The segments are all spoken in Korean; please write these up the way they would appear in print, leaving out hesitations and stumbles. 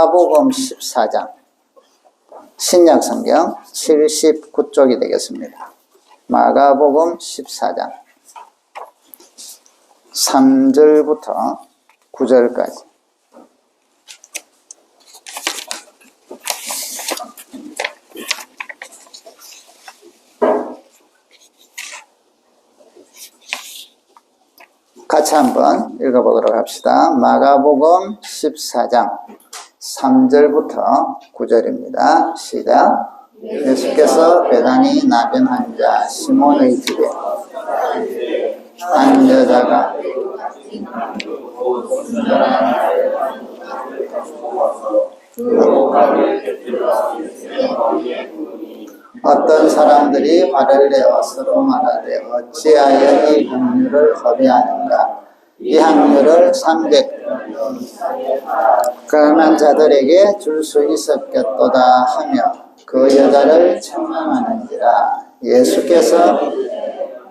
마가복음 14장 신약성경 79쪽이 되겠습니다. 마가복음 14장 3절부터 9절까지. 같이 한번 읽어보도록 합시다. 마가복음 14장 3절부터 9절입니다. 시작. 예수께서 베다니 나병한 자 시몬의 집에 한 여자가 어떤 사람들이 화를 내어 서로 말하되 어찌하여 이 향유를 허비하는가. 이 향유를 300 가난한 자들에게 줄 수 있었겠도다 하며 그 여자를 책망하는지라. 예수께서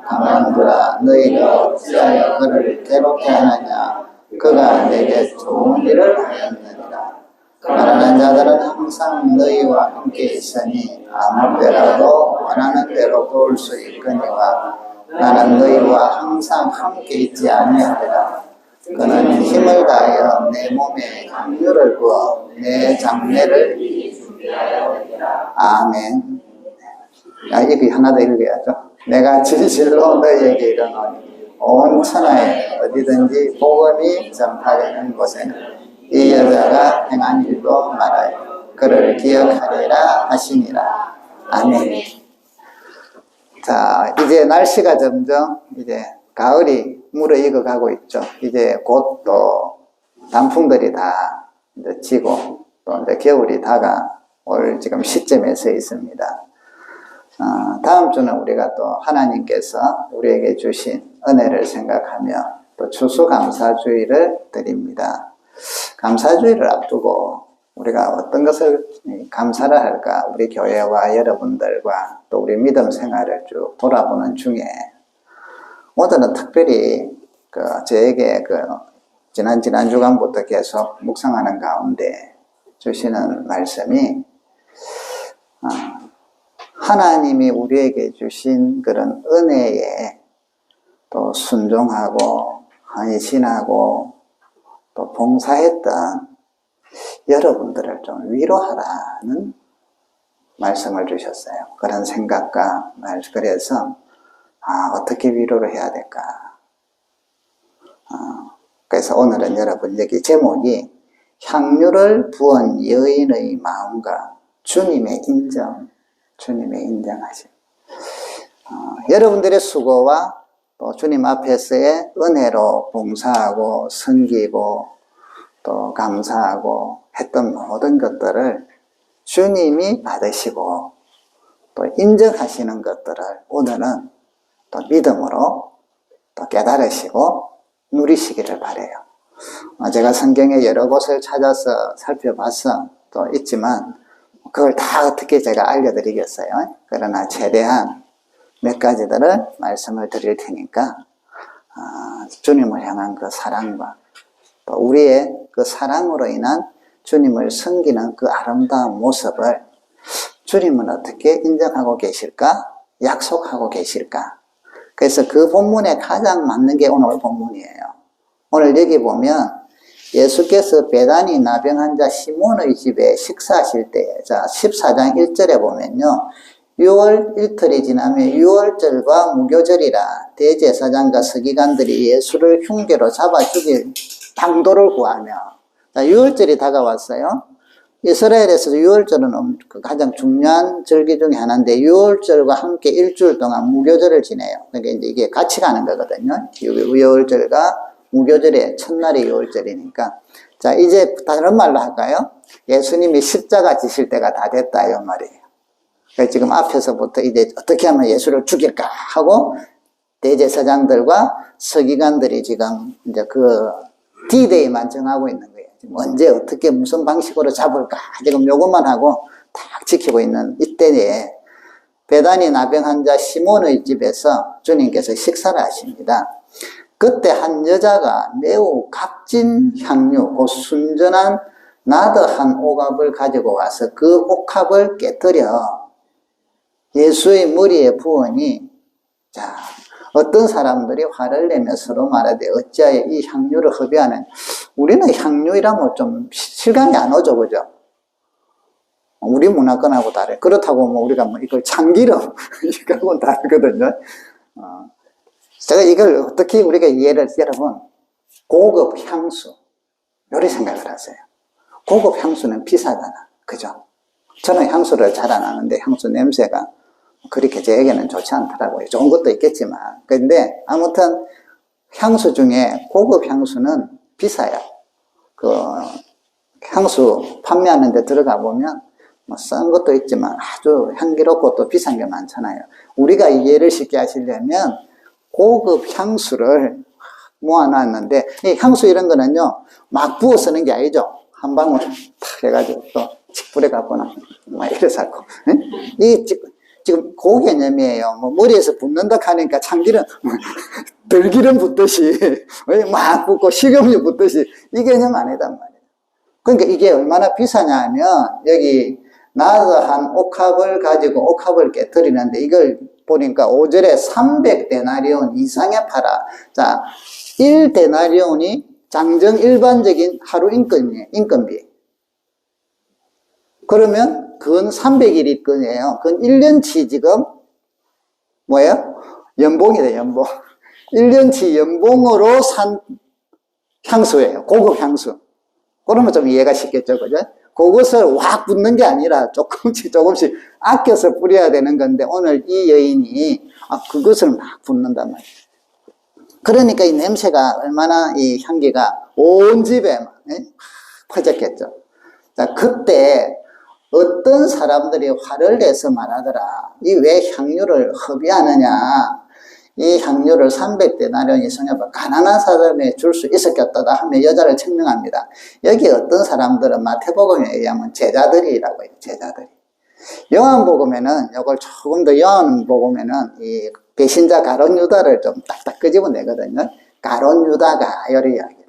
가만두라. 너희가 어찌하여 그를 괴롭게 하느냐. 그가 내게 좋은 일을 하였느니라. 가난한 자들은 항상 너희와 함께 있으니 아무 때라도 원하는 대로 도울 수 있거니와 나는 너희와 항상 함께 있지 아니하리라. 그는 힘을 다하여 내 몸에 향유를 부어 내 장례를 아멘. 이거 하나 더 읽어야죠. 내가 진실로 너희에게 이르노니 온 천하에 어디든지 복음이 전파되는 곳에는 이 여자가 행한 일도 말하여 그를 기억하리라 하시니라. 아멘. 자, 이제 날씨가 점점 이제 가을이 무르익어 가고 있죠. 이제 곧 또 단풍들이 다 이제 지고 또 이제 겨울이 다가올 지금 시점에 서 있습니다. 다음 주는 우리가 또 하나님께서 우리에게 주신 은혜를 생각하며 또 추수감사주의를 드립니다. 감사주의를 앞두고 우리가 어떤 것을 감사를 할까, 우리 교회와 여러분들과 또 우리 믿음 생활을 쭉 돌아보는 중에 오늘은 특별히 저에게 지난 주간부터 계속 묵상하는 가운데 주시는 말씀이 하나님이 우리에게 주신 그런 은혜에 또 순종하고 헌신하고 또 봉사했던 여러분들을 좀 위로하라는 말씀을 주셨어요. 그런 생각과 그래서 어떻게 위로를 해야 될까. 그래서 오늘은 여러분 여기 제목이 향유를 부은 여인의 마음과 주님의 인정, 주님의 인정하심. 여러분들의 수고와 또 주님 앞에서의 은혜로 봉사하고 섬기고 또 감사하고 했던 모든 것들을 주님이 받으시고 또 인정하시는 것들을 오늘은 또 믿음으로 또 깨달으시고 누리시기를 바라요. 제가 성경에 여러 곳을 찾아서 살펴봐서 또 있지만 그걸 다 어떻게 제가 알려드리겠어요. 그러나 최대한 몇 가지들을 말씀을 드릴 테니까 주님을 향한 그 사랑과 또 우리의 그 사랑으로 인한 주님을 섬기는 그 아름다운 모습을 주님은 어떻게 인정하고 계실까? 약속하고 계실까? 그래서 그 본문에 가장 맞는 게 오늘 본문이에요. 오늘 여기 보면 예수께서 베다니 나병한 자 시몬의 집에 식사하실 때, 자 14장 1절에 보면요, 6월 이틀이 지나면 6월절과 무교절이라 대제사장과 서기관들이 예수를 흉계로 잡아 죽일 방도를 구하며, 자 6월절이 다가왔어요. 이스라엘에서 6월절은 가장 중요한 절기 중에 하나인데 6월절과 함께 일주일 동안 무교절을 지내요. 그러니까 이제 이게 같이 가는 거거든요. 6월절과 무교절의 첫날이 6월절이니까. 자, 이제 다른 말로 할까요? 예수님이 십자가 지실 때가 다 됐다, 이 말이에요. 그러니까 지금 앞에서부터 이제 어떻게 하면 예수를 죽일까 하고 대제사장들과 서기관들이 지금 이제 그 D-Day만 정하고 있는 거예요. 지금 언제 어떻게 무슨 방식으로 잡을까 지금 요것만 하고 딱 지키고 있는 이때에 베다니 나병한 자 시몬의 집에서 주님께서 식사를 하십니다. 그때 한 여자가 매우 값진 향유, 그 순전한 나드한 옥합을 가지고 와서 그 옥합을 깨뜨려 예수의 머리에 부으니, 자, 어떤 사람들이 화를 내며 서로 말하되 어찌하여 이 향유를 흡입하는, 우리는 향유이라면 좀 실감이 안 오죠, 그죠? 우리 문화권하고 다르. 그렇다고 뭐 우리가 뭐 이걸 참기름 이거하고는 다르거든요. 제가 이걸 어떻게 우리가 이해를, 여러분, 고급 향수, 요리 생각을 하세요. 고급 향수는 비싸잖아, 그죠? 저는 향수를 잘 안 하는데 향수 냄새가 그렇게 제에게는 좋지 않더라고요. 좋은 것도 있겠지만. 근데 아무튼 향수 중에 고급 향수는 비싸요. 그 향수 판매하는 데 들어가 보면 뭐 싼 것도 있지만 아주 향기롭고 또 비싼 게 많잖아요. 우리가 이해를 쉽게 하시려면 고급 향수를 모아놨는데, 이 향수 이런 거는요 막 부어 쓰는 게 아니죠. 한 방울 탁 해가지고 또 뿌려갖고는 막 이래서 하고, 이 지금 그 개념이에요. 뭐 머리에서 붓는다 하니까 참기름 들기름 붓듯이 막 붓고 식용유 붓듯이 이 개념 아니단 말이에요. 그러니까 이게 얼마나 비싸냐 하면, 여기 나드한 옥합을 가지고 옥합을 깨뜨리는데, 이걸 보니까 5절에 300데나리온 이상에 팔아. 자, 1데나리온이 장정 일반적인 하루 인건비. 그러면 그건 300일이 건이에요. 그건 1년치 지금 뭐예요? 연봉이래, 연봉. 1년치 연봉으로 산 향수예요. 고급 향수. 그러면 좀 이해가 쉽겠죠, 그죠? 그것을 확 붓는 게 아니라 조금씩 아껴서 뿌려야 되는 건데, 오늘 이 여인이 그것을 막 붓는단 말이에요. 그러니까 이 냄새가 얼마나, 이 향기가 온 집에 막 퍼졌겠죠. 자, 그때 어떤 사람들이 화를 내서 말하더라. 이 왜 향유를 흡입하느냐. 이 향유를 300데나리온 이상에 가난한 사람에 줄 수 있었겠다 하며 여자를 책명합니다. 여기 어떤 사람들은 마태복음에 의하면 제자들이라고 해요. 제자들이. 요한복음에는 이걸 조금 더, 요한복음에는 이 배신자 가룟 유다를 좀 딱딱 끄집어내거든요. 가룟 유다가 이런 이야기를.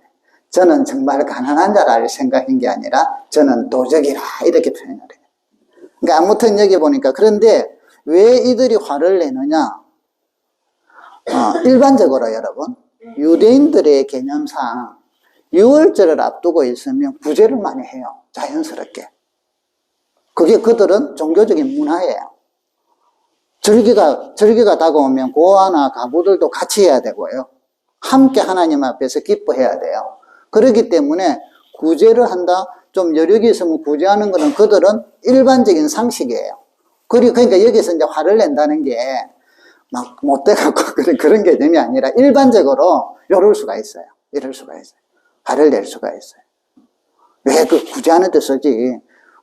저는 정말 가난한 자를 생각한 게 아니라 저는 도적이라 이렇게 표현을 해요. 그러니까 아무튼 여기 보니까, 그런데 왜 이들이 화를 내느냐? 일반적으로 여러분, 유대인들의 개념상 유월절을 앞두고 있으면 구제를 많이 해요. 자연스럽게. 그게 그들은 종교적인 문화예요. 절기가 다가오면 고아나 가부들도 같이 해야 되고요. 함께 하나님 앞에서 기뻐해야 돼요. 그렇기 때문에 구제를 한다, 좀 여력이 있으면 구제하는 것은 그들은 일반적인 상식이에요. 그러니까 여기서 이제 화를 낸다는 게 막 못돼갖고 그런 개념이 아니라 일반적으로 이럴 수가 있어요. 이럴 수가 있어요. 화를 낼 수가 있어요. 왜 그 구제하는 데 쓰지?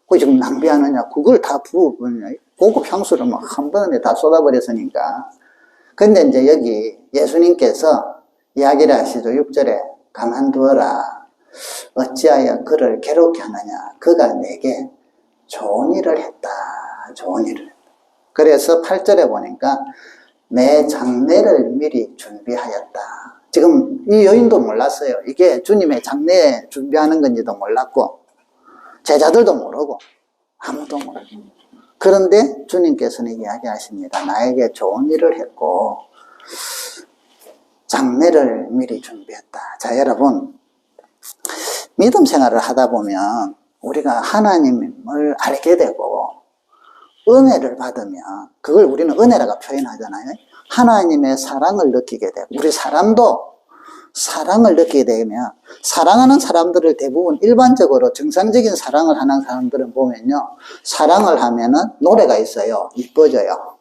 그 지금 낭비하느냐? 그걸 다 고급 향수를 막 한 번에 다 쏟아버렸으니까. 근데 이제 여기 예수님께서 이야기를 하시죠. 6절에 가만두어라. 어찌하여 그를 괴롭게 하느냐? 그가 내게 좋은 일을 했다. 좋은 일을 했다. 그래서 8절에 보니까 내 장례를 미리 준비하였다. 지금 이 여인도 몰랐어요. 이게 주님의 장례 준비하는 건지도 몰랐고, 제자들도 모르고, 아무도 모르고. 그런데 주님께서는 이야기하십니다. 나에게 좋은 일을 했고 장례를 미리 준비했다. 자, 여러분, 믿음 생활을 하다 보면 우리가 하나님을 알게 되고 은혜를 받으면, 그걸 우리는 은혜라고 표현하잖아요. 하나님의 사랑을 느끼게 되고, 우리 사람도 사랑을 느끼게 되면, 사랑하는 사람들을 대부분 일반적으로 정상적인 사랑을 하는 사람들은 보면요, 사랑을 하면은 노래가 있어요. 이뻐져요.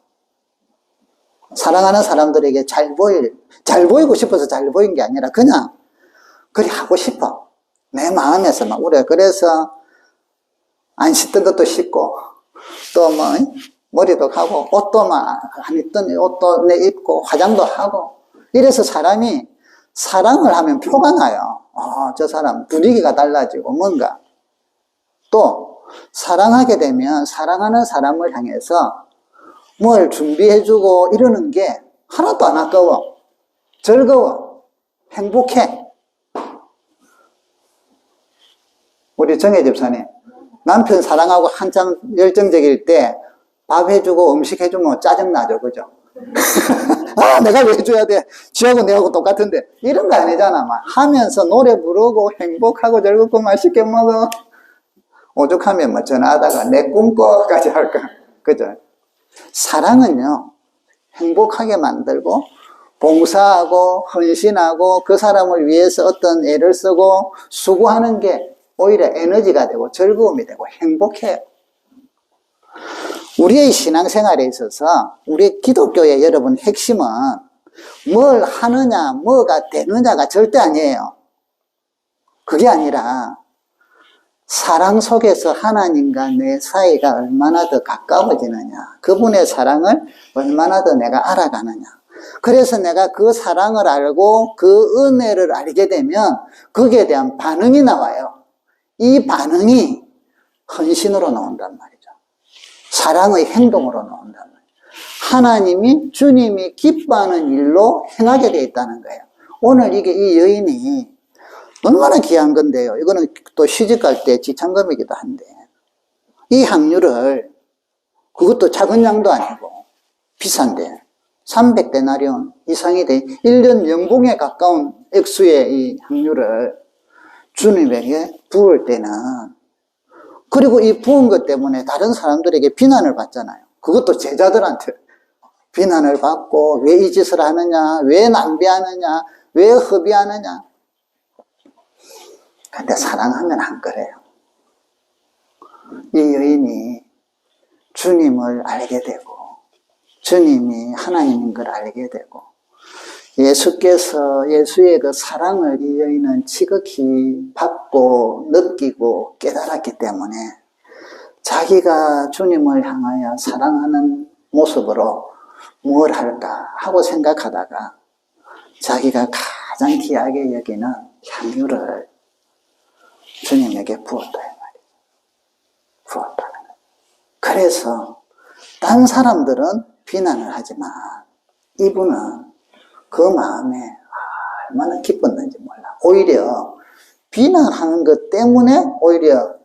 사랑하는 사람들에게 잘 보이고 싶어서 잘 보인 게 아니라 그냥 그리 하고 싶어. 내 마음에서 막 우리가 그래서 안 씻던 것도 씻고, 또 뭐 머리도 하고, 옷도 막 안 입던 옷도 내 입고, 화장도 하고, 이래서 사람이 사랑을 하면 표가 나요. 저 사람 분위기가 달라지고, 뭔가 또 사랑하게 되면 사랑하는 사람을 향해서 뭘 준비해주고 이러는 게 하나도 안 아까워. 즐거워. 행복해. 우리 정혜 집사님, 남편 사랑하고 한참 열정적일 때 밥 해주고 음식 해주면 짜증나죠, 그죠? 아, 내가 왜 해줘야 돼? 지하고 내하고 똑같은데. 이런 거 아니잖아. 막 하면서 노래 부르고 행복하고 즐겁고 맛있게 먹어. 오죽하면 뭐 전화하다가 내 꿈꿔까지 할까. 그죠? 사랑은요, 행복하게 만들고, 봉사하고, 헌신하고, 그 사람을 위해서 어떤 애를 쓰고, 수고하는 게 오히려 에너지가 되고, 즐거움이 되고, 행복해요. 우리의 신앙생활에 있어서 우리 기독교의 여러분 핵심은 뭘 하느냐 뭐가 되느냐가 절대 아니에요. 그게 아니라 사랑 속에서 하나님과 내 사이가 얼마나 더 가까워지느냐, 그분의 사랑을 얼마나 더 내가 알아가느냐. 그래서 내가 그 사랑을 알고 그 은혜를 알게 되면 거기에 대한 반응이 나와요. 이 반응이 헌신으로 나온단 말이에요. 사랑의 행동으로 나온단 말이에요. 하나님이, 주님이 기뻐하는 일로 행하게 되어 있다는 거예요. 오늘 이게 이 여인이 얼마나 귀한 건데요. 이거는 또 시집갈 때 지참금이기도 한데, 이 향유를, 그것도 작은 양도 아니고 비싼데 300데나리온 이상이 돼 1년 연봉에 가까운 액수의 이 향유를 주님에게 부을 때는, 그리고 이 부은 것 때문에 다른 사람들에게 비난을 받잖아요. 그것도 제자들한테 비난을 받고, 왜 이 짓을 하느냐, 왜 낭비하느냐, 왜 허비하느냐. 근데 사랑하면 안 그래요. 이 여인이 주님을 알게 되고, 주님이 하나님인 걸 알게 되고, 예수께서, 예수의 그 사랑을 이 여인은 지극히 받고 느끼고 깨달았기 때문에 자기가 주님을 향하여 사랑하는 모습으로 뭘 할까 하고 생각하다가 자기가 가장 귀하게 여기는 향유를 주님에게 부었다, 이 말이에요. 부었다는 거예요. 그래서 딴 사람들은 비난을 하지만 이분은 그 마음에 얼마나 기뻤는지 몰라. 오히려 비난하는 것 때문에 오히려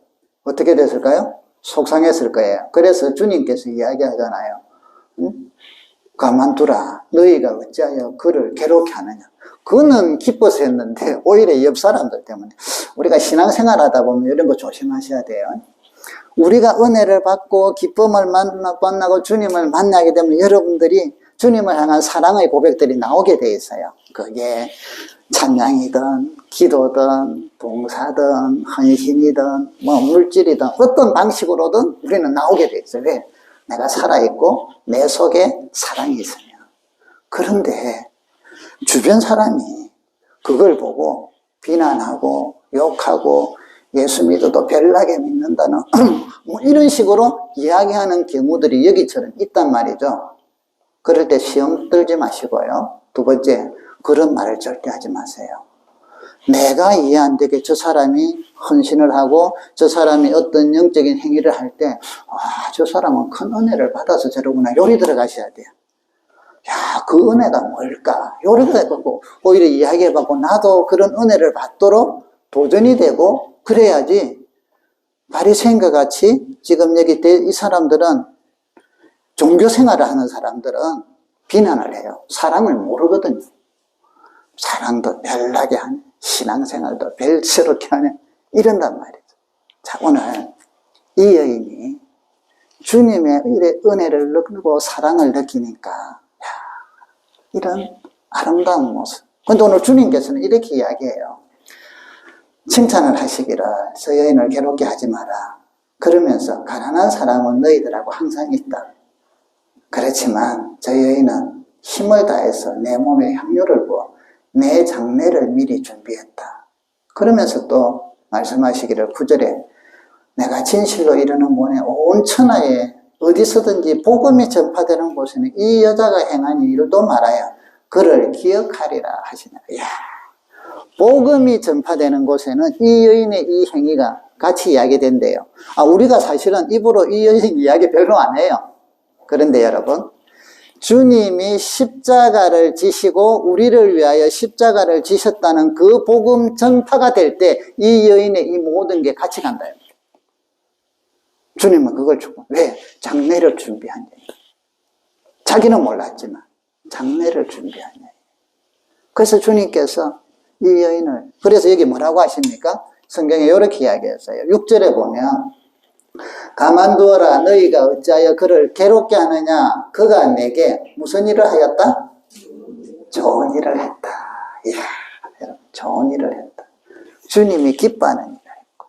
어떻게 됐을까요? 속상했을 거예요. 그래서 주님께서 이야기하잖아요. 응? 가만두라. 너희가 어찌하여 그를 괴롭게 하느냐. 그는 기뻐서 했는데 오히려 옆 사람들 때문에. 우리가 신앙생활 하다 보면 이런 거 조심하셔야 돼요. 우리가 은혜를 받고 기쁨을 만나고 주님을 만나게 되면 여러분들이 주님을 향한 사랑의 고백들이 나오게 돼 있어요. 그게 찬양이든 기도든 봉사든 헌신이든 뭐 물질이든 어떤 방식으로든 우리는 나오게 돼 있어요. 왜? 내가 살아있고 내 속에 사랑이 있으면. 그런데 주변 사람이 그걸 보고 비난하고 욕하고 예수 믿어도 별나게 믿는다는 뭐 이런 식으로 이야기하는 경우들이 여기처럼 있단 말이죠. 그럴 때 시험 들지 마시고요. 두 번째, 그런 말을 절대 하지 마세요. 내가 이해 안 되게 저 사람이 헌신을 하고 저 사람이 어떤 영적인 행위를 할 때, 저 사람은 큰 은혜를 받아서 저러구나. 요리 들어가셔야 돼요. 야, 그 은혜가 뭘까? 요리가 해보고 오히려 이야기해보고 나도 그런 은혜를 받도록 도전이 되고 그래야지. 바리새인과 같이 지금 여기 이 사람들은 종교 생활을 하는 사람들은 비난을 해요. 사랑을 모르거든요. 사랑도 별나게 하네. 신앙생활도 별스럽게 하네. 이런단 말이죠. 자, 오늘 이 여인이 주님의 은혜를 느끼고 사랑을 느끼니까, 야, 이런 아름다운 모습. 근데 오늘 주님께서는 이렇게 이야기해요. 칭찬을 하시기를 저 여인을 괴롭게 하지 마라. 그러면서 가난한 사람은 너희들하고 항상 있다. 그렇지만 저 여인은 힘을 다해서 내 몸에 향유를 부어 내 장례를 미리 준비했다. 그러면서 또 말씀하시기를 9절에 내가 진실로 이르는 문에 온 천하에 어디서든지 복음이 전파되는 곳에는 이 여자가 행한 일도 말하여 그를 기억하리라 하시네. 이야, 복음이 전파되는 곳에는 이 여인의 이 행위가 같이 이야기된대요. 우리가 사실은 입으로 이 여인 이야기 별로 안 해요. 그런데 여러분, 주님이 십자가를 지시고 우리를 위하여 십자가를 지셨다는 그 복음 전파가 될 때 이 여인의 이 모든 게 같이 간다. 주님은 그걸 주고. 왜? 장례를 준비한 여인. 자기는 몰랐지만 장례를 준비한 여인. 그래서 주님께서 이 여인을, 그래서 여기 뭐라고 하십니까? 성경에 이렇게 이야기했어요. 6절에 보면 가만두어라, 너희가 어찌하여 그를 괴롭게 하느냐? 그가 내게 무슨 일을 하였다? 좋은 일을 했다. 이야, 여러분, 좋은 일을 했다. 주님이 기뻐하는 일을 했고,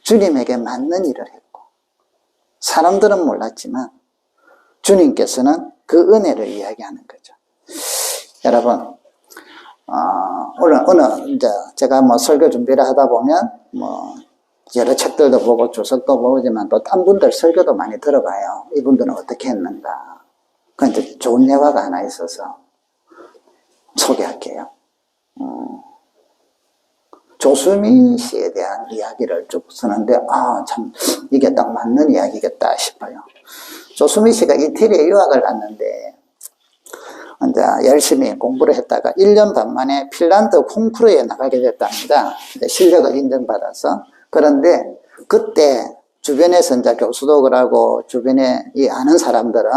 주님에게 맞는 일을 했고, 사람들은 몰랐지만 주님께서는 그 은혜를 이야기하는 거죠. 여러분, 오늘 이제 제가 뭐 설교 준비를 하다 보면 여러 책들도 보고 주석도 보지만 또 딴 분들 설교도 많이 들어봐요. 이분들은 어떻게 했는가. 그런데 좋은 예화가 하나 있어서 소개할게요. 조수미 씨에 대한 이야기를 쭉 쓰는데 참 이게 딱 맞는 이야기겠다 싶어요. 조수미 씨가 이태리에 유학을 갔는데 이제 열심히 공부를 했다가 1년 반 만에 핀란드 콩쿠르에 나가게 됐답니다. 실력을 인정받아서. 그런데 그때 주변에서 이제 교수도 그러고 주변에 이 아는 사람들은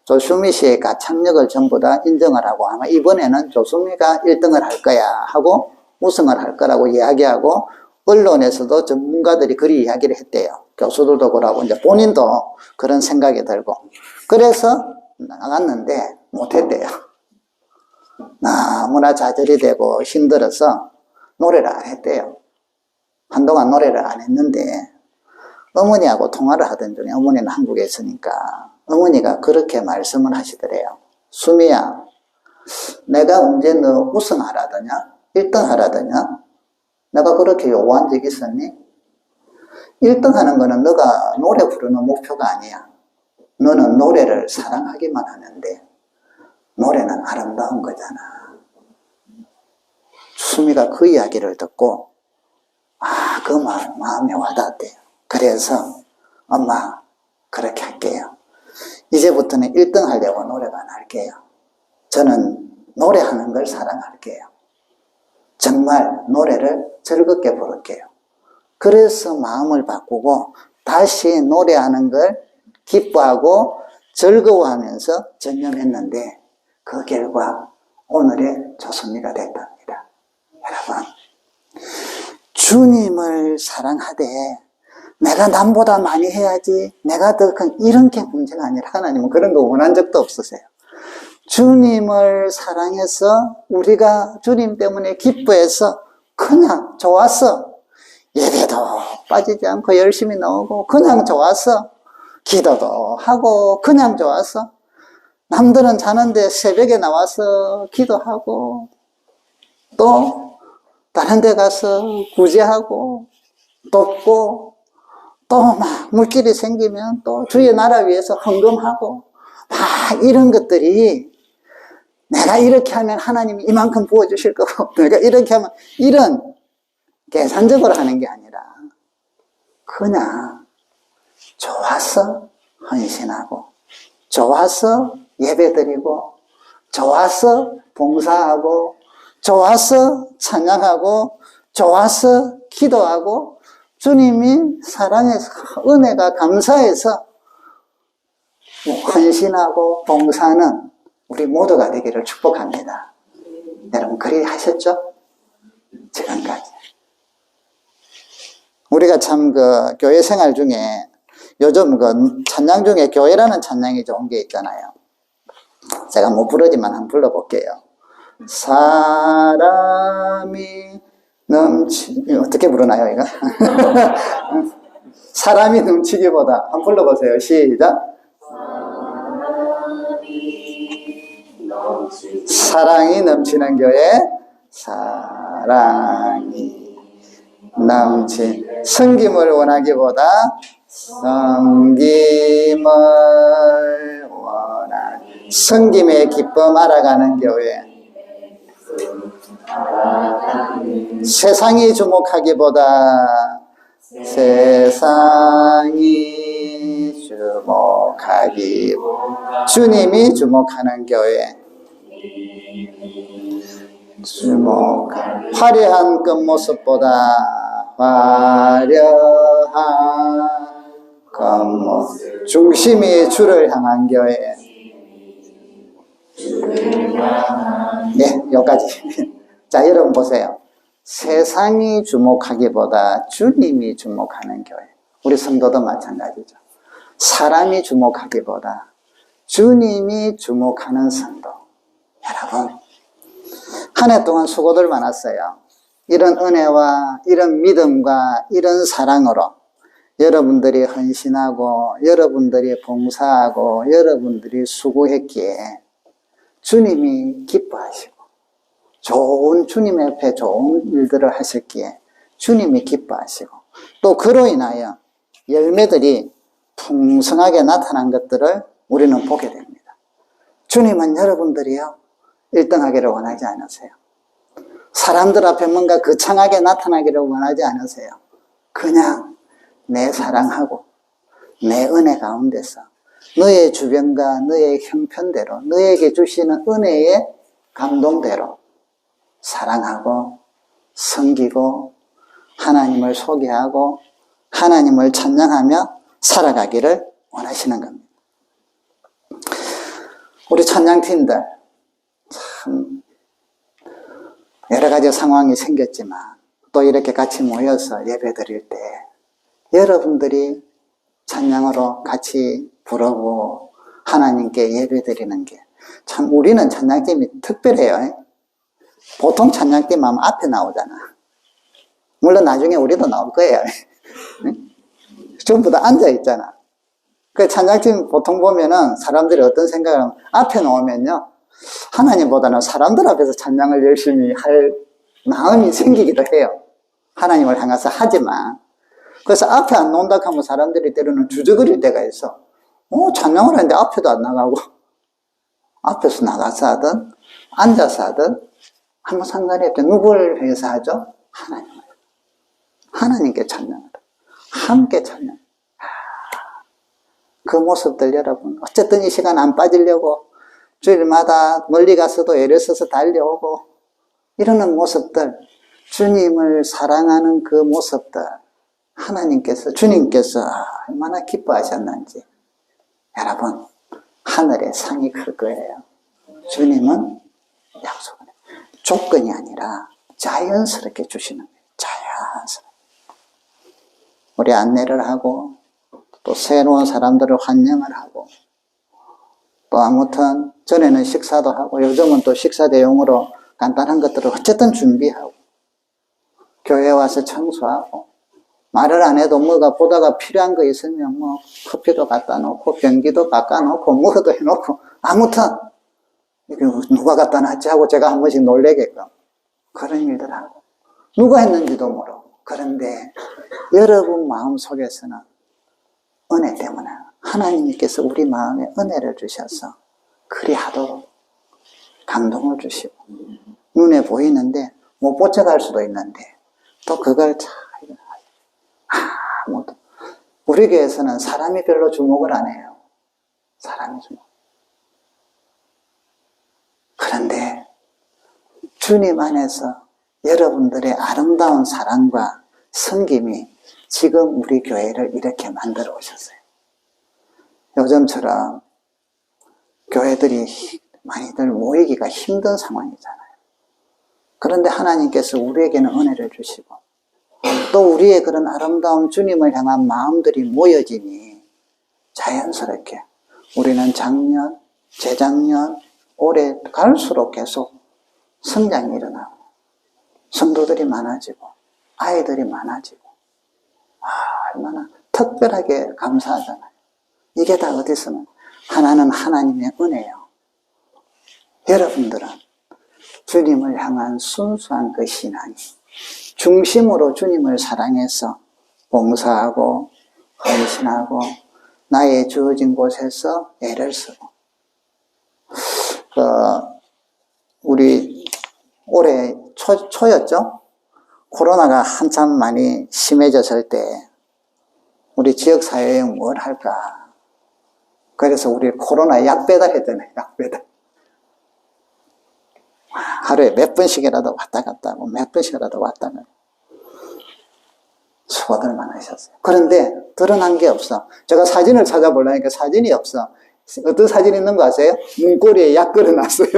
조수미 씨의 가창력을 전부 다 인정을 하고 아마 이번에는 조수미가 1등을 할 거야 하고 우승을 할 거라고 이야기하고 언론에서도 전문가들이 그리 이야기를 했대요. 교수들도 그러고 이제 본인도 그런 생각이 들고. 그래서 나갔는데 못했대요. 너무나 좌절이 되고 힘들어서 노래를 안 했대요. 한동안 노래를 안 했는데 어머니하고 통화를 하던 중에 어머니는 한국에 있으니까 어머니가 그렇게 말씀을 하시더래요. 수미야, 내가 언제 너 우승하라더냐? 1등 하라더냐? 내가 그렇게 요구한 적이 있었니? 1등 하는 거는 너가 노래 부르는 목표가 아니야. 너는 노래를 사랑하기만 하는데 노래는 아름다운 거잖아. 수미가 그 이야기를 듣고 그 마음에 와닿았대요. 그래서 엄마 그렇게 할게요. 이제부터는 1등 하려고 노력 안 할게요. 저는 노래하는 걸 사랑할게요. 정말 노래를 즐겁게 부를게요. 그래서 마음을 바꾸고 다시 노래하는 걸 기뻐하고 즐거워하면서 전념했는데 그 결과 오늘의 조수미가 됐답니다. 여러분, 주님을 사랑하되 내가 남보다 많이 해야지, 내가 더 큰, 이런 게 문제가 아니라 하나님은 그런 거 원한 적도 없으세요. 주님을 사랑해서 우리가 주님 때문에 기뻐해서 그냥 좋았어. 예배도 빠지지 않고 열심히 나오고 그냥 좋았어. 기도도 하고 그냥 좋았어. 남들은 자는데 새벽에 나와서 기도하고 또 다른 데 가서 구제하고 돕고 또 막 물길이 생기면 또 주의 나라 위해서 헌금하고 막 이런 것들이 내가 이렇게 하면 하나님이 이만큼 부어주실 거고 내가 이렇게 하면 이런 계산적으로 하는 게 아니라 그냥 좋아서 헌신하고 좋아서 예배드리고 좋아서 봉사하고 좋아서 찬양하고 좋아서 기도하고 주님이 사랑해서 은혜가 감사해서 헌신하고 봉사는 우리 모두가 되기를 축복합니다. 여러분 그리 하셨죠? 지금까지 우리가 참 교회 생활 중에 요즘 찬양 중에 교회라는 찬양이 좋은 게 있잖아요. 제가 못 부르지만 한번 불러볼게요. 사람이 어떻게 부르나요, 이거? 사람이 넘치기보다. 한번 불러보세요. 시작. 사랑이 넘치는 교회. 사랑이 섬김을 원하기보다 섬김을 원하는 섬김의 기쁨 알아가는 교회. 세상이 주목하기보다 세상이 주목하기보다 주목하기. 주님이 주목하는 교회. 화려한 겉모습보다 화려한 겉모습. 중심이 주를 향한 교회. 네, 여기까지. 자, 여러분 보세요. 세상이 주목하기보다 주님이 주목하는 교회. 우리 성도도 마찬가지죠. 사람이 주목하기보다 주님이 주목하는 성도. 여러분, 한 해 동안 수고들 많았어요. 이런 은혜와 이런 믿음과 이런 사랑으로 여러분들이 헌신하고 여러분들이 봉사하고 여러분들이 수고했기에 주님이 기뻐하시고 좋은 주님 옆에 좋은 일들을 하셨기에 주님이 기뻐하시고 또 그로 인하여 열매들이 풍성하게 나타난 것들을 우리는 보게 됩니다. 주님은 여러분들이요 1등하기를 원하지 않으세요. 사람들 앞에 뭔가 거창하게 나타나기를 원하지 않으세요. 그냥 내 사랑하고 내 은혜 가운데서 너의 주변과 너의 형편대로 너에게 주시는 은혜의 감동대로 사랑하고 섬기고 하나님을 소개하고 하나님을 찬양하며 살아가기를 원하시는 겁니다. 우리 찬양팀들 참 여러 가지 상황이 생겼지만 또 이렇게 같이 모여서 예배 드릴 때 여러분들이 찬양으로 같이 부르고 하나님께 예배 드리는 게 참 우리는 찬양팀이 특별해요. 보통 찬양팀 하면 앞에 나오잖아. 물론 나중에 우리도 나올 거예요. 전부 다 앉아 있잖아. 그 찬양팀 보통 보면은 사람들이 어떤 생각을 하면 앞에 놓으면요 하나님보다는 사람들 앞에서 찬양을 열심히 할 마음이 생기기도 해요. 하나님을 향해서 하지만 그래서 앞에 안 놓는다 하면 사람들이 때로는 주저거릴 때가 있어. 찬양을 하는데 앞에도 안 나가고 앞에서 나가서 하든 앉아서 하든 아무 상관이 없죠. 누구를 위해서 하죠? 하나님을. 하나님께 찬양을 함께 찬양. 그 모습들 여러분 어쨌든 이 시간 안 빠지려고 주일마다 멀리 가서도 애를 써서 달려오고 이러는 모습들 주님을 사랑하는 그 모습들 하나님께서 주님께서 얼마나 기뻐하셨는지 여러분 하늘의 상이 클 거예요. 주님은 약속을 해요. 조건이 아니라 자연스럽게 주시는 거예요. 자연스럽게. 우리 안내를 하고 또 새로운 사람들을 환영을 하고 또 아무튼 전에는 식사도 하고 요즘은 또 식사 대용으로 간단한 것들을 어쨌든 준비하고 교회 와서 청소하고 말을 안 해도 뭐가 보다가 필요한 거 있으면 뭐 커피도 갖다 놓고 변기도 바꿔놓고 뭐도 해놓고 아무튼 누가 갖다 놨지 하고 제가 한 번씩 놀래게끔 그런 일들 하고 누가 했는지도 모르고 그런데 여러분 마음속에서는 은혜 때문에 하나님께서 우리 마음에 은혜를 주셔서 그리 하도록 감동을 주시고 눈에 보이는데 못 쫓아갈 수도 있는데 또 그걸 잘 아무도 우리 교회에서는 사람이 별로 주목을 안 해요. 사람이 주목. 그런데 주님 안에서 여러분들의 아름다운 사랑과 섬김이 지금 우리 교회를 이렇게 만들어 오셨어요. 요즘처럼 교회들이 많이들 모이기가 힘든 상황이잖아요. 그런데 하나님께서 우리에게는 은혜를 주시고 또 우리의 그런 아름다운 주님을 향한 마음들이 모여지니 자연스럽게 우리는 작년, 재작년, 올해 갈수록 계속 성장이 일어나고 성도들이 많아지고 아이들이 많아지고 얼마나 특별하게 감사하잖아요. 이게 다 어디서는 하나는 하나님의 은혜요. 여러분들은 주님을 향한 순수한 그 신앙이 중심으로 주님을 사랑해서 봉사하고 헌신하고 나의 주어진 곳에서 애를 쓰고 우리 올해 초였죠? 코로나가 한참 많이 심해졌을 때 우리 지역사회에 뭘 할까? 그래서 우리 코로나 약 배달했잖아요. 약 배달. 하루에 몇 번씩이라도 왔다 갔다 하고 몇 번씩이라도 왔다 갔다. 수고들 많으셨어요. 그런데 드러난 게 없어. 제가 사진을 찾아보려니까 사진이 없어. 어떤 사진 있는 거 아세요? 문고리에 약 걸어놨어요.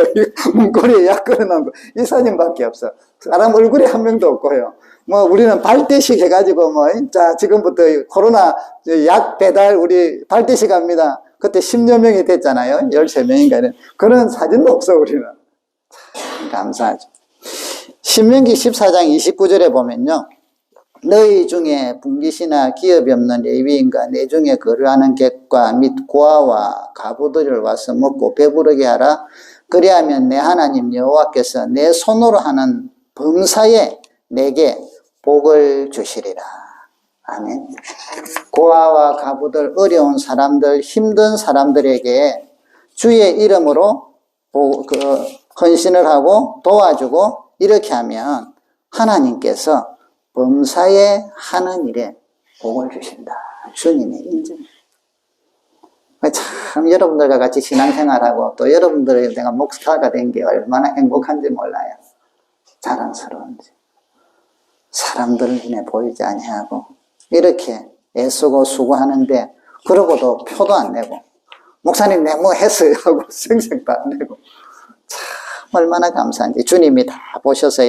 문고리에 약 걸어놓은 거. 이 사진밖에 없어. 사람 얼굴이 한 명도 없고요. 뭐, 우리는 발대식 해가지고, 뭐, 자, 지금부터 코로나 약 배달, 우리 발대식 합니다. 그때 10여 명이 됐잖아요. 13명인가. 그런 사진도 없어, 우리는. 참 감사하죠. 신명기 14장 29절에 보면요. 너희 중에 분깃이나 기업이 없는 레위인과 내 중에 거류하는 객과 및 고아와 가부들을 와서 먹고 배부르게 하라. 그리하면 내 하나님 여호와께서 내 손으로 하는 범사에 내게 복을 주시리라. 아멘. 고아와 가부들, 어려운 사람들, 힘든 사람들에게 주의 이름으로 헌신을 하고 도와주고 이렇게 하면 하나님께서 범사에 하는 일에 복을 주신다. 주님의 인정. 참 여러분들과 같이 신앙생활하고 또 여러분들이 내가 목사가 된 게 얼마나 행복한지 몰라요. 자랑스러운지. 사람들 눈에 보이지 아니하고 이렇게 애쓰고 수고하는데 그러고도 표도 안 내고 목사님 내 뭐 했어요 하고 생색도 안 내고 참 얼마나 감사한지 주님이 다 보셔서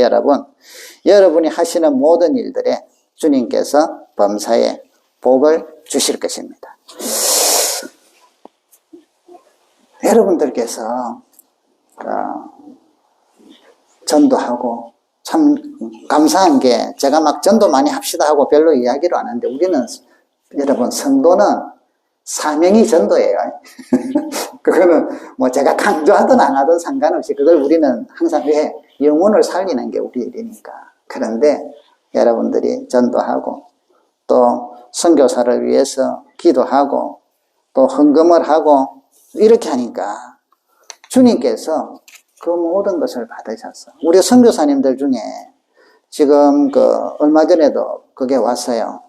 여러분이 하시는 모든 일들에 주님께서 범사에 복을 주실 것입니다. 여러분들께서 전도하고 참 감사한 게 제가 막 전도 많이 합시다 하고 별로 이야기를 안 하는데 우리는 여러분 성도는 사명이 전도예요. 그거는 뭐 제가 강조하든 안 하든 상관없이 그걸 우리는 항상 왜 영혼을 살리는 게 우리 일이니까. 그런데 여러분들이 전도하고 또 선교사를 위해서 기도하고 또 헌금을 하고 이렇게 하니까 주님께서 그 모든 것을 받으셨어. 우리 선교사님들 중에 지금 얼마 전에도 그게 왔어요.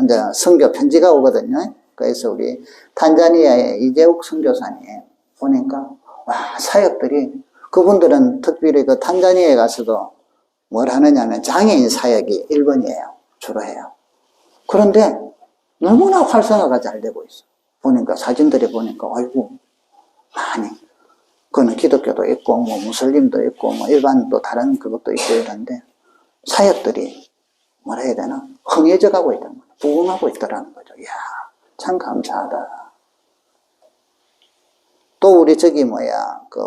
이제 선교 편지가 오거든요. 그래서 우리 탄자니아의 이재욱 선교사님 보니까 와 사역들이 그분들은 특별히 탄자니아에 가서도 뭘 하느냐면 장애인 사역이 1번이에요. 주로 해요. 그런데 너무나 활성화가 잘 되고 있어. 보니까 사진들이 보니까 아이고 많이 그거는 기독교도 있고 뭐 무슬림도 있고 뭐 일반 또 다른 그것도 있고 이런데 사역들이 뭐라 해야 되나 흥해져 가고 있다는 거예요. 부흥하고 있다라는 거죠. 이야 참 감사하다. 또 우리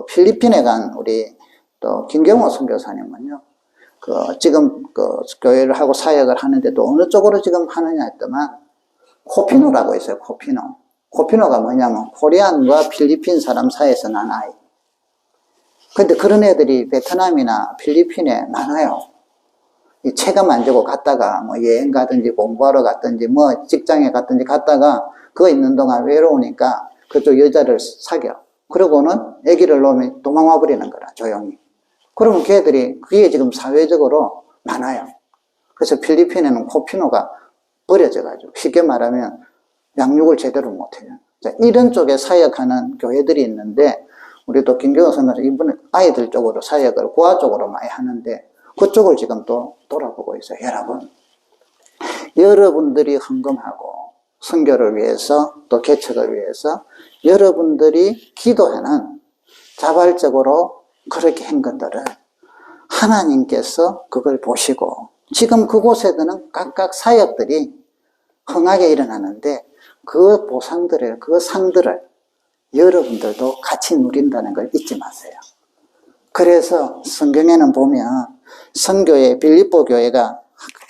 필리핀에 간 우리 또 김경호 선교사님은요. 지금 교회를 하고 사역을 하는데 또 어느 쪽으로 지금 하느냐 했더만 코피노라고 있어요. 코피노. 코피노가 뭐냐면 코리안과 필리핀 사람 사이에서 난 아이. 근데 그런 애들이 베트남이나 필리핀에 많아요. 이 체감 안 주고 갔다가 뭐 여행 가든지 공부하러 갔든지 뭐 직장에 갔든지 갔다가 그거 있는 동안 외로우니까 그쪽 여자를 사겨. 그러고는 아기를 놓으면 도망와 버리는 거라 조용히. 그러면 걔들이 그게 지금 사회적으로 많아요. 그래서 필리핀에는 코피노가 버려져가지고 쉽게 말하면 양육을 제대로 못해요. 이런 쪽에 사역하는 교회들이 있는데 우리 또 김경호 선교사 이번에 아이들 쪽으로 사역을 고아 쪽으로 많이 하는데 그쪽을 지금 또 돌아보고 있어요. 여러분들이 헌금하고 선교를 위해서 또 개척을 위해서 여러분들이 기도하는 자발적으로 그렇게 한 것들을 하나님께서 그걸 보시고 지금 그곳에는 각각 사역들이 흥하게 일어나는데 그 보상들을 그 상들을 여러분들도 같이 누린다는 걸 잊지 마세요. 그래서 성경에는 보면 선교의 빌립보 교회가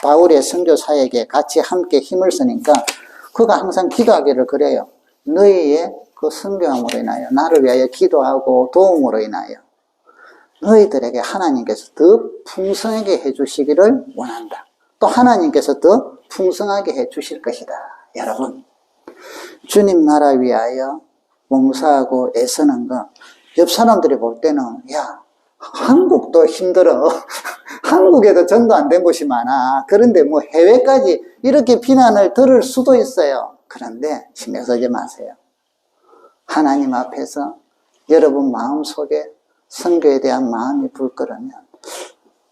바울의 선교 사역에 같이 함께 힘을 쓰니까 그가 항상 기도하기를 그래요. 너희의 그 선교함으로 인하여 나를 위하여 기도하고 도움으로 인하여 너희들에게 하나님께서 더 풍성하게 해주시기를 원한다. 또 하나님께서 더 풍성하게 해주실 것이다. 여러분 주님 나라 위하여 봉사하고 애쓰는 거 옆 사람들이 볼 때는 야 한국도 힘들어. 한국에도 전도 안 된 곳이 많아. 그런데 뭐 해외까지 이렇게 비난을 들을 수도 있어요. 그런데 신경 쓰지 마세요. 하나님 앞에서 여러분 마음속에 선교에 대한 마음이 불끓으면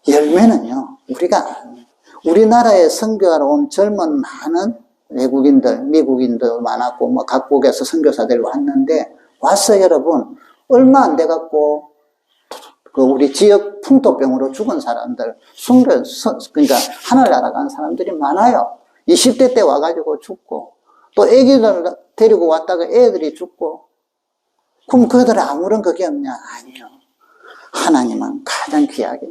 열매는요, 우리나라에 선교하러 온 젊은 많은 외국인들, 미국인도 많았고, 뭐 각국에서 선교사들 왔는데, 와서 여러분, 얼마 안 돼갖고, 우리 지역 풍토병으로 죽은 사람들, 그러니까 하늘 날아간 사람들이 많아요. 20대 때 와가지고 죽고, 또 애기들 데리고 왔다가 애들이 죽고, 그럼 그들 아무런 그게 없냐? 아니요. 하나님은 가장 귀하게.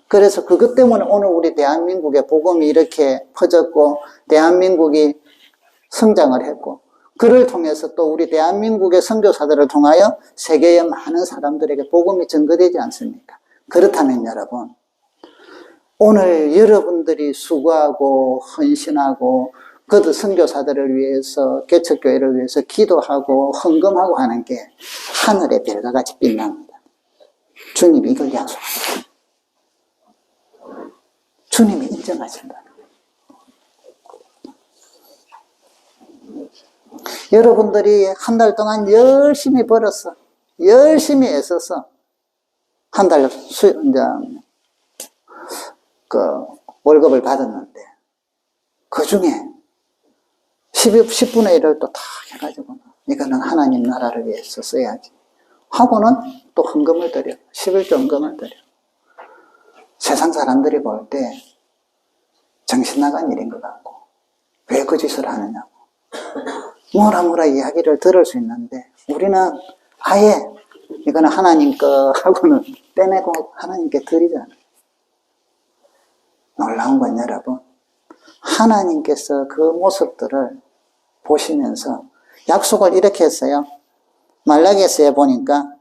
그래서 그것 때문에 오늘 우리 대한민국의 복음이 이렇게 퍼졌고, 대한민국이 성장을 했고, 그를 통해서 또 우리 대한민국의 선교사들을 통하여 세계의 많은 사람들에게 복음이 전거되지 않습니까? 그렇다면 여러분, 오늘 여러분들이 수고하고 헌신하고 그들 선교사들을 위해서, 개척교회를 위해서 기도하고 헌금하고 하는 게 하늘의 별과 같이 빛납니다. 주님이 이걸 약속합니다. 주님이 인정하신다. 여러분들이 한 달 동안 열심히 벌었어. 열심히 애써서 한 달 월급을 받았는데, 그 중에 10분의 1을 또 다 해가지고, 이거는 하나님 나라를 위해서 써야지 하고는 또 헌금을 드려. 11조 헌금을 드려. 세상 사람들이 볼 때 정신 나간 일인 것 같고, 왜 그 짓을 하느냐고 뭐라 이야기를 들을 수 있는데, 우리는 아예 이거는 하나님 거 하고는 떼내고 하나님께 드리잖아요. 놀라운 건 여러분, 하나님께서 그 모습들을 보시면서 약속을 이렇게 했어요. 말라기서에 보니까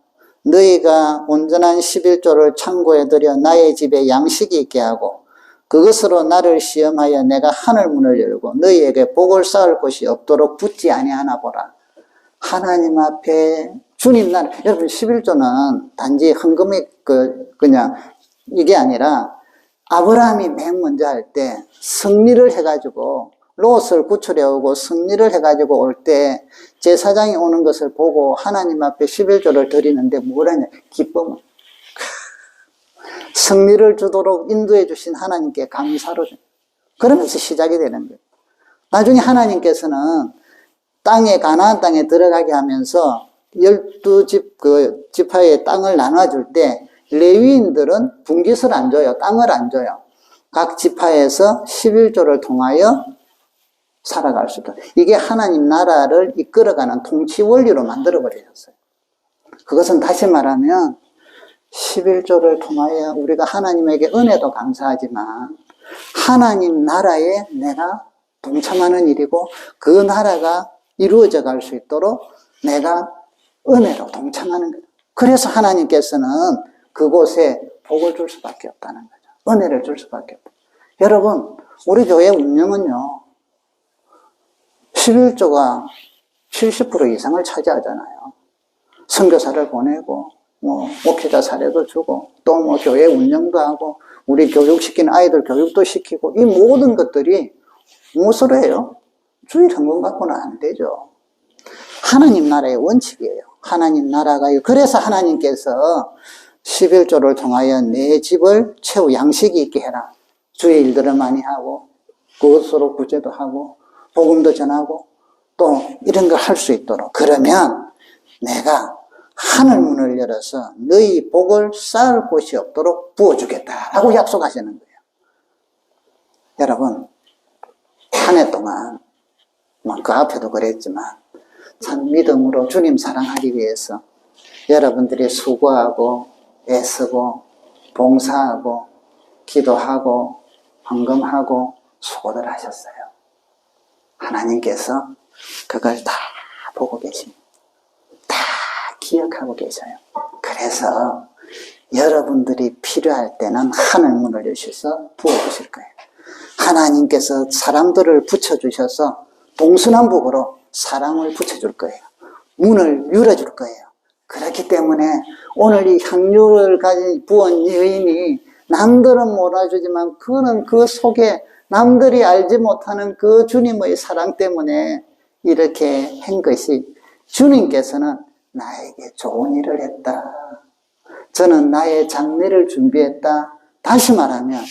너희가 온전한 11조를 창고에 들여 나의 집에 양식이 있게 하고 그것으로 나를 시험하여 내가 하늘 문을 열고 너희에게 복을 쌓을 곳이 없도록 붙지 아니하나 보라. 하나님 앞에 주님 나라, 여러분 11조는 단지 헌금이 그냥 이게 아니라 아브라함이 맨 먼저 할 때 승리를 해가지고 롯을 구출해오고 승리를 해가지고 올 때 제사장이 오는 것을 보고 하나님 앞에 11조를 드리는데 뭐라냐? 기쁨. 승리를 주도록 인도해 주신 하나님께 감사로 그러면서 시작이 되는 거예요. 나중에 하나님께서는 가나안 땅에 들어가게 하면서 12집 지파의 땅을 나눠줄 때 레위인들은 분깃을 안 줘요. 땅을 안 줘요. 각 지파에서 11조를 통하여 살아갈 수 있다. 이게 하나님 나라를 이끌어가는 통치 원리로 만들어 버리셨어요. 그것은 다시 말하면 11조를 통하여 우리가 하나님에게 은혜도 감사하지만 하나님 나라에 내가 동참하는 일이고 그 나라가 이루어져 갈 수 있도록 내가 은혜로 동참하는 거예요. 그래서 하나님께서는 그곳에 복을 줄 수밖에 없다는 거죠. 은혜를 줄 수밖에 없다. 여러분, 우리 교회 운영은요, 11조가 70% 이상을 차지하잖아요. 선교사를 보내고, 목회자 사례도 주고, 또 교회 운영도 하고, 우리 교육시키는 아이들 교육도 시키고, 이 모든 것들이 무엇으로 해요? 주일 헌금 갖고는 안 되죠. 하나님 나라의 원칙이에요. 하나님 나라가, 그래서 하나님께서 11조를 통하여 내 집을 채우 양식이 있게 해라. 주의 일들을 많이 하고, 그것으로 구제도 하고, 복음도 전하고, 또 이런 걸 할 수 있도록. 그러면 내가 하늘 문을 열어서 너희 복을 쌓을 곳이 없도록 부어주겠다라고 약속하시는 거예요. 여러분, 한 해 동안, 그 앞에도 그랬지만, 참 믿음으로 주님 사랑하기 위해서 여러분들이 수고하고, 애쓰고, 봉사하고, 기도하고, 헌금하고, 수고를 하셨어요. 하나님께서 그걸 다 보고 계십니다. 다 기억하고 계셔요. 그래서 여러분들이 필요할 때는 하늘 문을 여셔서 부어주실 거예요. 하나님께서 사람들을 붙여주셔서 동서남북으로 사랑을 붙여줄 거예요. 문을 열어줄 거예요. 그렇기 때문에 오늘 이 향유를 가진 부은 여인이 남들은 몰아주지만 그는 그 속에 남들이 알지 못하는 그 주님의 사랑 때문에 이렇게 한 것이 주님께서는 나에게 좋은 일을 했다. 저는 나의 장례를 준비했다. 다시 말하면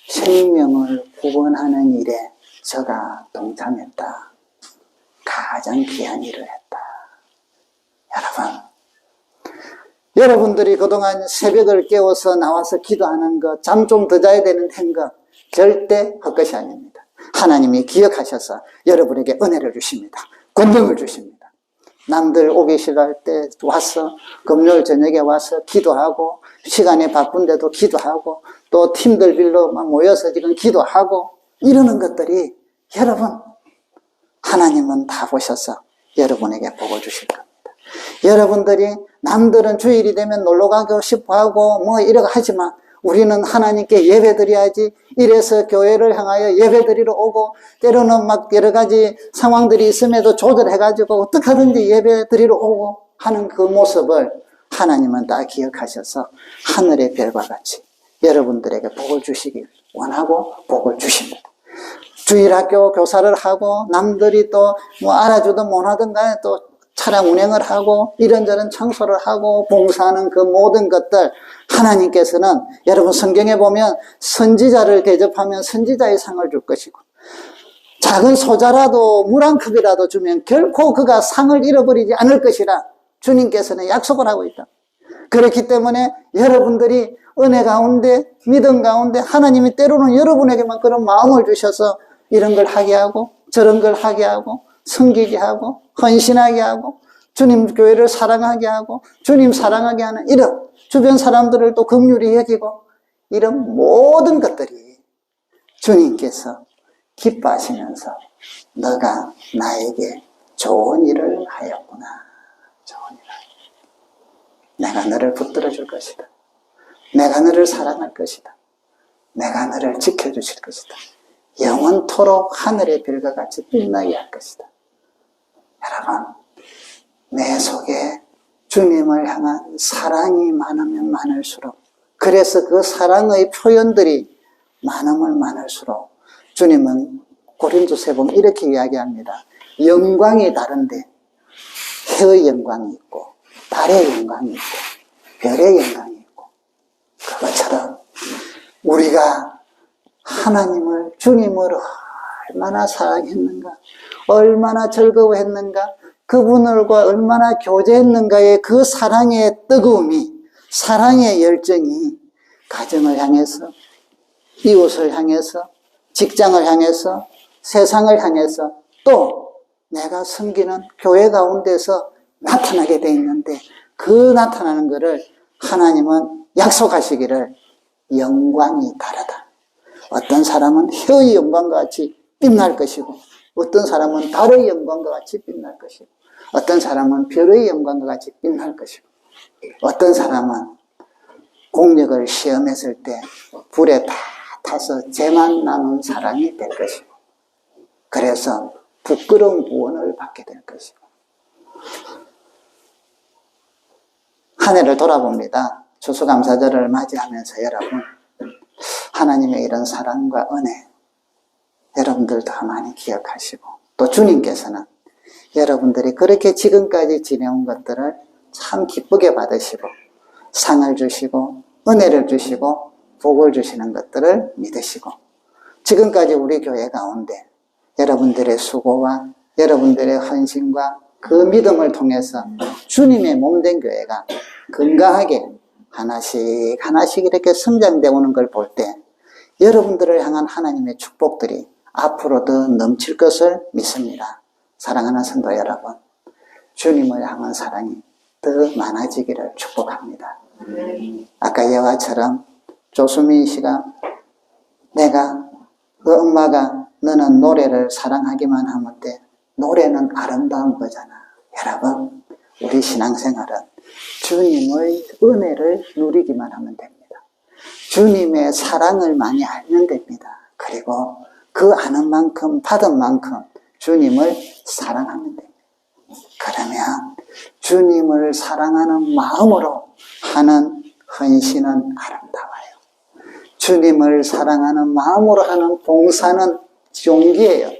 생명을 구원하는 일에 저가 동참했다. 가장 귀한 일을 했다. 여러분들이 그동안 새벽을 깨워서 나와서 기도하는 것, 잠 좀 더 자야 되는 것 절대 헛것이 아닙니다. 하나님이 기억하셔서 여러분에게 은혜를 주십니다. 권능을 주십니다. 남들 오기 싫어할 때 와서 금요일 저녁에 와서 기도하고, 시간이 바쁜데도 기도하고, 또 팀들별로 모여서 지금 기도하고 이러는 것들이 여러분, 하나님은 다 보셔서 여러분에게 복을 주실 겁니다. 여러분들이 남들은 주일이 되면 놀러 가고 싶어 하고 이러고 하지만 우리는 하나님께 예배 드려야지, 이래서 교회를 향하여 예배 드리러 오고, 때로는 막 여러 가지 상황들이 있음에도 조절해가지고 어떻게든지 예배 드리러 오고 하는 그 모습을 하나님은 다 기억하셔서 하늘의 별과 같이 여러분들에게 복을 주시길 원하고 복을 주십니다. 주일학교 교사를 하고 남들이 또 알아주든 못하든 간에 또 차량 운행을 하고 이런저런 청소를 하고 봉사하는 그 모든 것들, 하나님께서는 여러분 성경에 보면 선지자를 대접하면 선지자의 상을 줄 것이고, 작은 소자라도 물 한 컵이라도 주면 결코 그가 상을 잃어버리지 않을 것이라 주님께서는 약속을 하고 있다. 그렇기 때문에 여러분들이 은혜 가운데, 믿음 가운데 하나님이 때로는 여러분에게만 그런 마음을 주셔서 이런 걸 하게 하고 저런 걸 하게 하고 섬기게 하고 헌신하게 하고 주님 교회를 사랑하게 하고 주님 사랑하게 하는 이런 주변 사람들을 또 긍휼히 여기고, 이런 모든 것들이 주님께서 기뻐하시면서 너가 나에게 좋은 일을 하였구나. 좋은 일을. 내가 너를 붙들어 줄 것이다. 내가 너를 사랑할 것이다. 내가 너를 지켜주실 것이다. 영원토록 하늘의 별과 같이 빛나게 할 것이다. 여러분, 내 속에 주님을 향한 사랑이 많으면 많을수록, 그래서 그 사랑의 표현들이 많으면 많을수록 주님은 고린도서에 보면 이렇게 이야기합니다. 영광이 다른데 해의 영광이 있고 달의 영광이 있고 별의 영광이 있고, 그것처럼 우리가 하나님을, 주님을 얼마나 사랑했는가, 얼마나 즐거워했는가, 그분들과 얼마나 교제했는가의 그 사랑의 뜨거움이, 사랑의 열정이 가정을 향해서, 이웃을 향해서, 직장을 향해서, 세상을 향해서, 또 내가 섬기는 교회 가운데서 나타나게 돼 있는데, 그 나타나는 것을 하나님은 약속하시기를 영광이 다르다. 어떤 사람은 혀의 영광과 같이 빛날 것이고, 어떤 사람은 달의 영광과 같이 빛날 것이고, 어떤 사람은 별의 영광과 같이 빛날 것이고, 어떤 사람은 공력을 시험했을 때 불에 다 타서 재만 남은 사랑이 될 것이고, 그래서 부끄러운 구원을 받게 될 것이고. 한 해를 돌아봅니다. 추수감사절을 맞이하면서 여러분, 하나님의 이런 사랑과 은혜 여러분들 더 많이 기억하시고, 또 주님께서는 여러분들이 그렇게 지금까지 지내온 것들을 참 기쁘게 받으시고 상을 주시고 은혜를 주시고 복을 주시는 것들을 믿으시고, 지금까지 우리 교회 가운데 여러분들의 수고와 여러분들의 헌신과 그 믿음을 통해서 주님의 몸된 교회가 건강하게 하나씩 하나씩 이렇게 성장되어 오는 걸 볼 때 여러분들을 향한 하나님의 축복들이 앞으로 더 넘칠 것을 믿습니다. 사랑하는 성도 여러분, 주님을 향한 사랑이 더 많아지기를 축복합니다. 아까 예화처럼 조수민 씨가, 내가 그 엄마가 너는 노래를 사랑하기만 하면 돼. 노래는 아름다운 거잖아. 여러분, 우리 신앙생활은 주님의 은혜를 누리기만 하면 됩니다. 주님의 사랑을 많이 알면 됩니다. 그리고 그 아는 만큼 받은 만큼 주님을 사랑하면 됩니다. 그러면 주님을 사랑하는 마음으로 하는 헌신은 아름다워요. 주님을 사랑하는 마음으로 하는 봉사는 용기예요.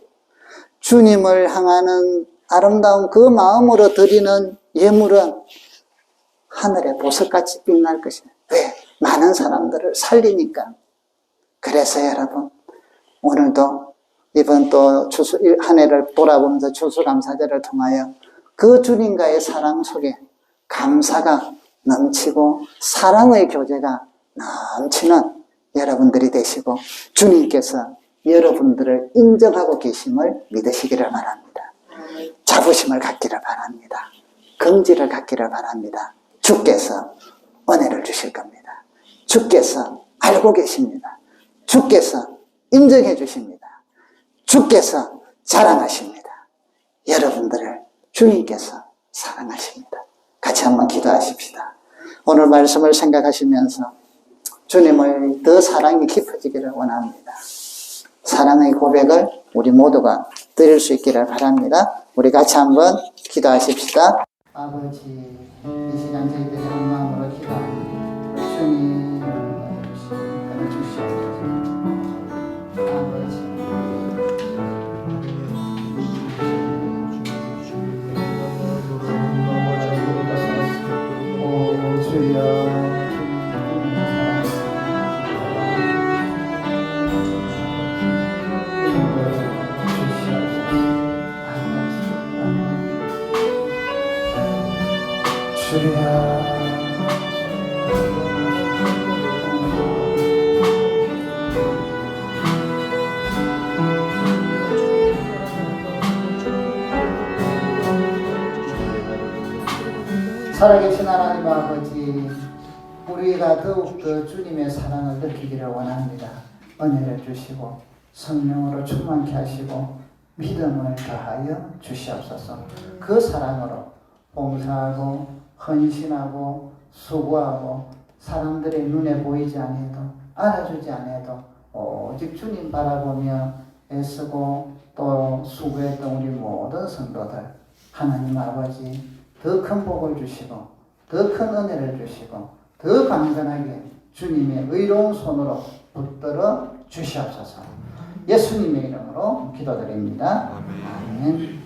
주님을 향하는 아름다운 그 마음으로 드리는 예물은 하늘의 보석같이 빛날 것이에요. 왜? 많은 사람들을 살리니까. 그래서 여러분, 오늘도 이번 또 한 해를 돌아보면서 추수감사절을 통하여 그 주님과의 사랑 속에 감사가 넘치고 사랑의 교제가 넘치는 여러분들이 되시고 주님께서 여러분들을 인정하고 계심을 믿으시기를 바랍니다. 자부심을 갖기를 바랍니다. 긍지를 갖기를 바랍니다. 주께서 은혜를 주실 겁니다. 주께서 알고 계십니다. 주께서 인정해 주십니다. 주께서 자랑하십니다. 여러분들을 주님께서 사랑하십니다. 같이 한번 기도하십시다. 오늘 말씀을 생각하시면서 주님의 더 사랑이 깊어지기를 원합니다. 사랑의 고백을 우리 모두가 드릴 수 있기를 바랍니다. 우리 같이 한번 기도하십시다. 아버지, 이 시간 저희들이 한 마음으로 기도합니다. 주님, 은혜 주시옵소서. 아버지, 오 주여, 살아계신 하나님 아버지, 우리가 더욱더 주님의 사랑을 느끼기를 원합니다. 은혜를 주시고 성령으로 충만케 하시고 믿음을 더하여 주시옵소서. 그 사랑으로 봉사하고 헌신하고 수고하고 사람들의 눈에 보이지 않아도 알아주지 않아도 오직 주님 바라보며 애쓰고 또 수고했던 우리 모든 성도들, 하나님 아버지 더 큰 복을 주시고 더 큰 은혜를 주시고 더 강건하게 주님의 의로운 손으로 붙들어 주시옵소서. 예수님의 이름으로 기도드립니다. 아멘.